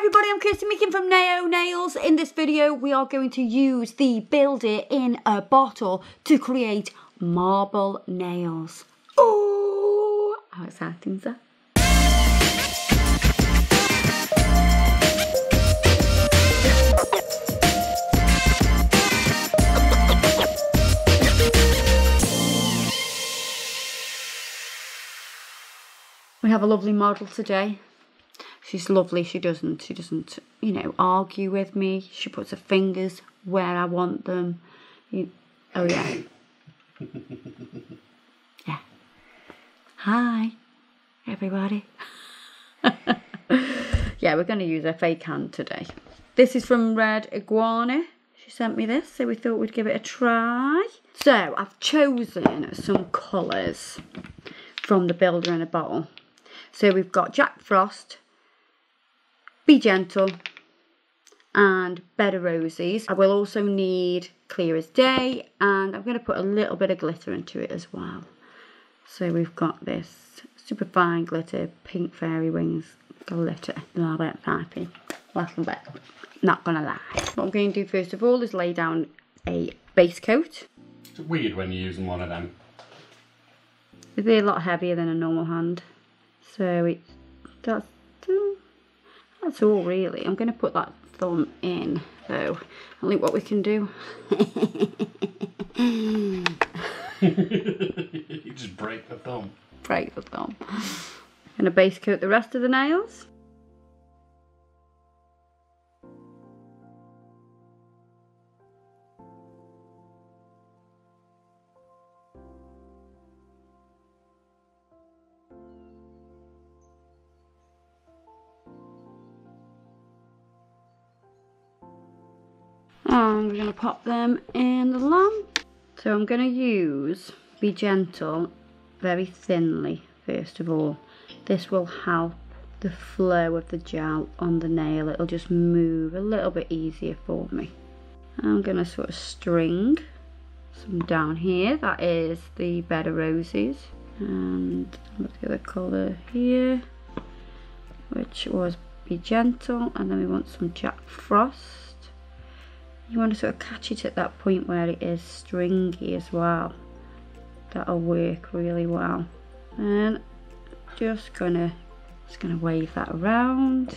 everybody, I'm Kirsty Meakin from Nao Nails. In this video we are going to use the Build It in a Bottle to create marble nails. Oh, how exciting is that? We have a lovely model today. She's lovely. She doesn't, you know, argue with me. She puts her fingers where I want them. Oh yeah. Yeah. Hi, everybody. Yeah, we're going to use her fake hand today. This is from Red Iguana. She sent me this, so we thought we'd give it a try. So I've chosen some colours from the Builder in a Bottle. So we've got Jack Frost, Be Gentle, and Bed of Roses. I will also need Clear as Day, and I'm going to put a little bit of glitter into it as well. So we've got this super fine glitter, Pink Fairy Wings glitter. A little bit happy, little bit, not gonna lie. What I'm going to do first of all is lay down a base coat. It's weird when you're using one of them. It'd be a lot heavier than a normal hand. So that's all really. I'm going to put that thumb in though. I think what we can do. You just break the thumb. Break the thumb. I'm going to base coat the rest of the nails. And we're going to pop them in the lamp. So I'm going to use Be Gentle very thinly first of all. This will help the flow of the gel on the nail. It'll just move a little bit easier for me. I'm going to sort of string some down here. That is the Bed of Roses. And let's get the colour here, which was Be Gentle. And then we want some Jack Frost. You want to sort of catch it at that point where it is stringy as well. That'll work really well. And just gonna wave that around.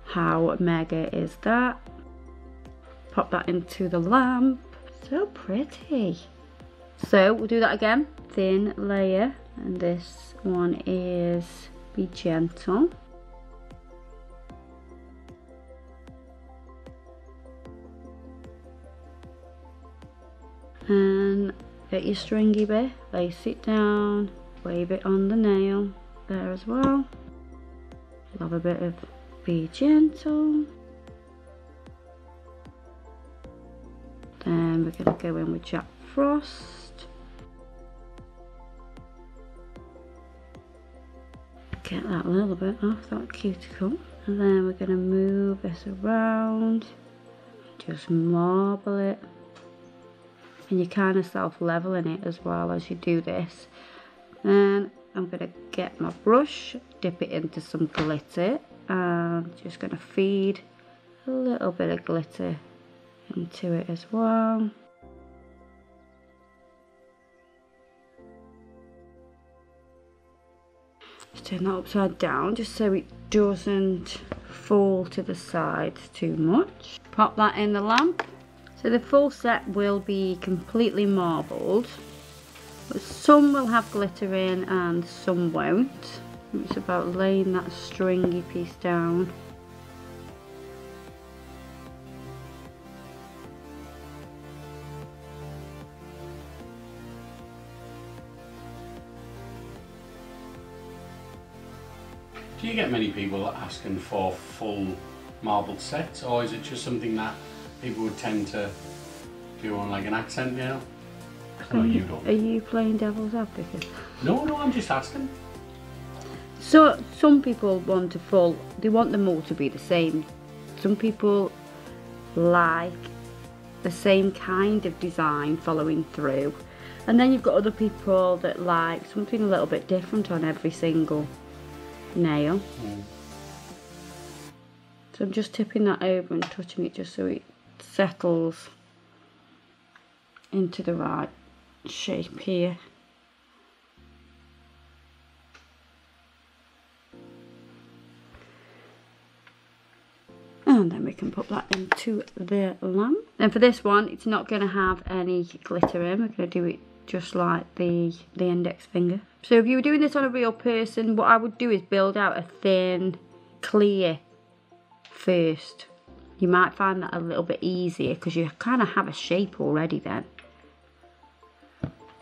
How mega is that? Pop that into the lamp. So pretty. So we'll do that again. Thin layer, and this one is Be Gentle. And get your stringy bit, lace it down, wave it on the nail there as well. Love a bit of Be Gentle. Then we're going to go in with Jack Frost. Get that little bit off that cuticle, and then we're going to move this around, just marble it, and you're kind of self-leveling it as well as you do this. Then I'm going to get my brush, dip it into some glitter, and just going to feed a little bit of glitter into it as well. Turn that upside down just so it doesn't fall to the side too much. Pop that in the lamp. So the full set will be completely marbled, but some will have glitter in and some won't. It's about laying that stringy piece down. Do you get many people asking for full marbled sets, or is it just something that people would tend to do on like an accent nail? No, you don't. Are you playing devil's advocate? No, I'm just asking. So some people want they want them all to be the same. Some people like the same kind of design following through. And then you've got other people that like something a little bit different on every single nail. So I'm just tipping that over and touching it just so it settles into the right shape here. And then we can put that into the lamp. And for this one, it's not going to have any glitter in. We're going to do it just like the index finger. So if you were doing this on a real person, what I would do is build out a thin, clear first. You might find that a little bit easier because you kind of have a shape already then.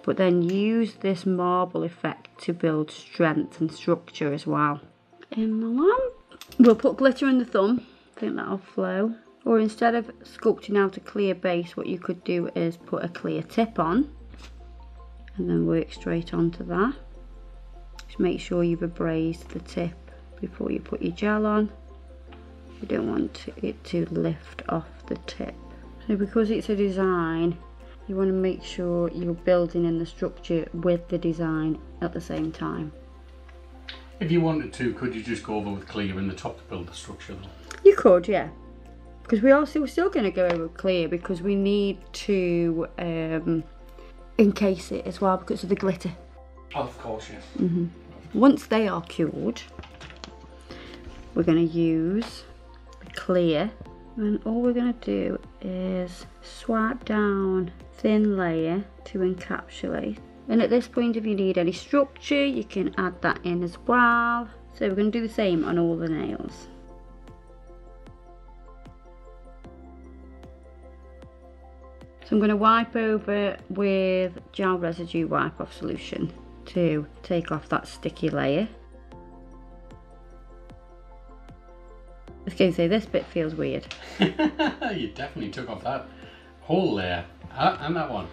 But then use this marble effect to build strength and structure as well. In the lamp, we'll put glitter in the thumb. I think that'll flow. Or instead of sculpting out a clear base, what you could do is put a clear tip on and then work straight onto that. Just make sure you've abrased the tip before you put your gel on. You don't want it to lift off the tip. So because it's a design, you want to make sure you're building in the structure with the design at the same time. If you wanted to, could you just go over with clear in the top to build the structure though? You could, yeah. Because we're still going to go over clear because we need to encase it as well because of the glitter. Oh, of course, yes. Once they are cured, we're going to use the clear, and all we're going to do is swipe down thin layer to encapsulate. And at this point, if you need any structure, you can add that in as well. So we're going to do the same on all the nails. So I'm going to wipe over with gel residue wipe off solution to take off that sticky layer. I was going to say, this bit feels weird. You definitely took off that whole layer and that one.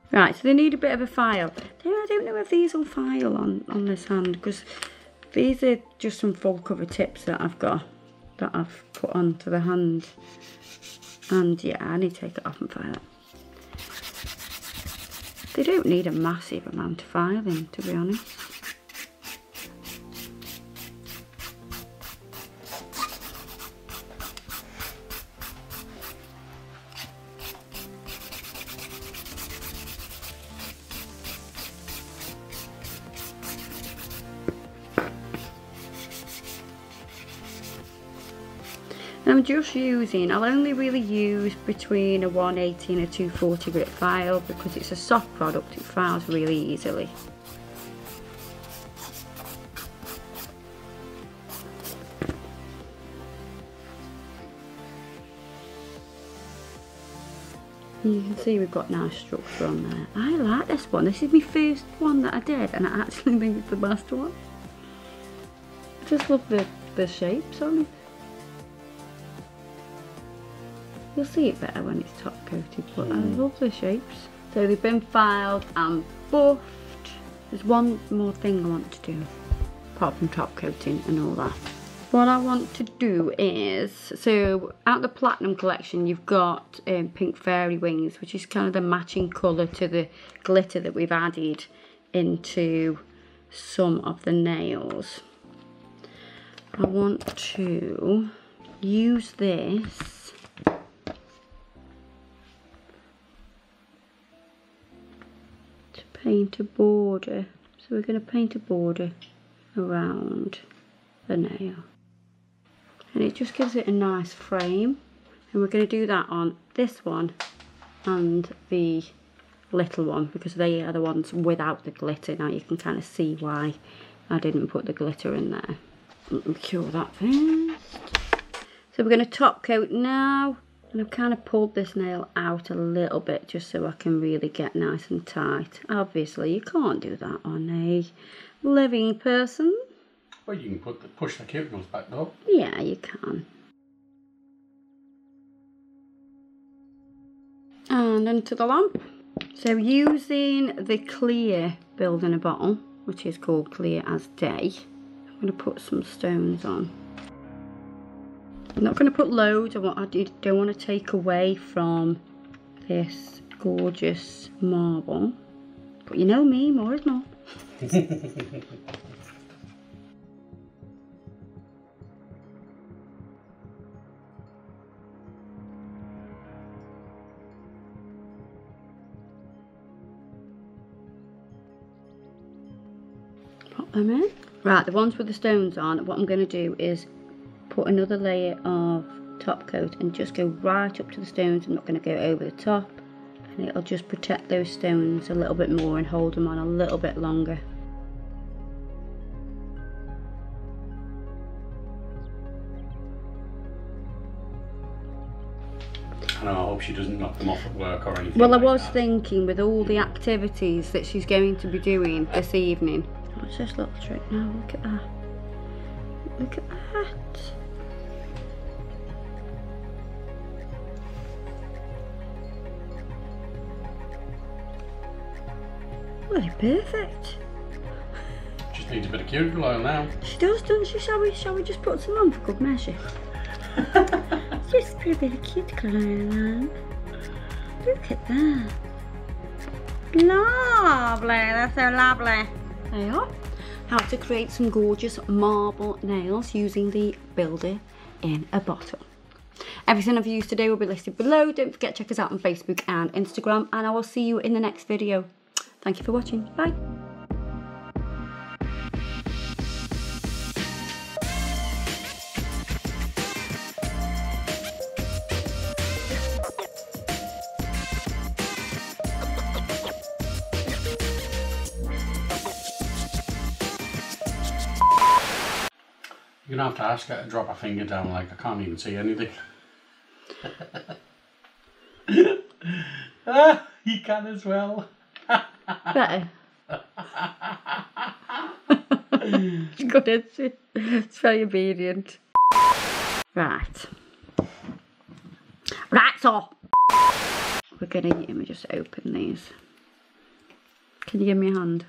Right, so they need a bit of a file. I don't know if these will file on this hand because these are just some full cover tips that I've got that I've put onto the hand. And yeah, I need to take it off and file it. They don't need a massive amount of filing, to be honest. I'm just using, I'll only really use between a 180 and a 240 grit file because it's a soft product, it files really easily. And you can see we've got nice structure on there. I like this one, this is my first one that I did and I actually think it's the best one. I just love the shapes on it. You'll see it better when it's top coated, but I love the shapes. So they've been filed and buffed. There's one more thing I want to do, apart from top coating and all that. What I want to do is, so out the Platinum collection you've got Pink Fairy Wings, which is kind of the matching colour to the glitter that we've added into some of the nails. I want to use this paint a border. So we're going to paint a border around the nail and it just gives it a nice frame, and we're going to do that on this one and the little one because they are the ones without the glitter. Now you can kind of see why I didn't put the glitter in there. Let me cure that first. So we're going to top coat now. And I've kind of pulled this nail out a little bit just so I can really get nice and tight. Obviously you can't do that on a living person. Well, you can push the cuticles back though. Yeah, you can. And into the lamp. So using the clear build in a bottle, which is called Clear as Day, I'm going to put some stones on. I'm not going to put loads. I don't want to take away from this gorgeous marble. But you know me, more is more. Pop them in. Right, the ones with the stones on, what I'm going to do is put another layer of top coat and just go right up to the stones. I'm not going to go over the top, and it'll just protect those stones a little bit more and hold them on a little bit longer. I know, I hope she doesn't knock them off at work or anything. Well, I like was that. thinking with all the activities that she's going to be doing this evening. What's this little trick now? Look at that. Look at that. Really perfect. Just needs a bit of cuticle oil now. She does, doesn't she? Shall we just put some on for good measure? Just put a bit of cuticle oil on. Look at that. Lovely, that's so lovely. There you are. How to create some gorgeous marble nails using the builder in a bottle. Everything I've used today will be listed below. Don't forget to check us out on Facebook and Instagram, and I will see you in the next video. Thank you for watching. Bye. You're gonna have to ask her to drop her finger down, like I can't even see anything. You can as well. Better. It's good, isn't she? It's very obedient. Right. Right, so we're gonna let me just open these. Can you give me a hand?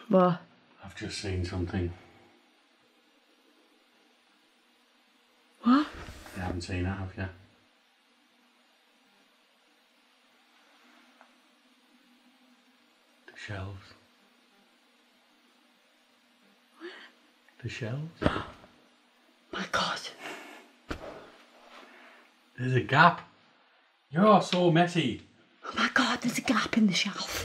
What? I've just seen something. What? You haven't seen it, have you? The shelves. The shelves. My God. There's a gap. You're so messy. Oh my God, there's a gap in the shelf.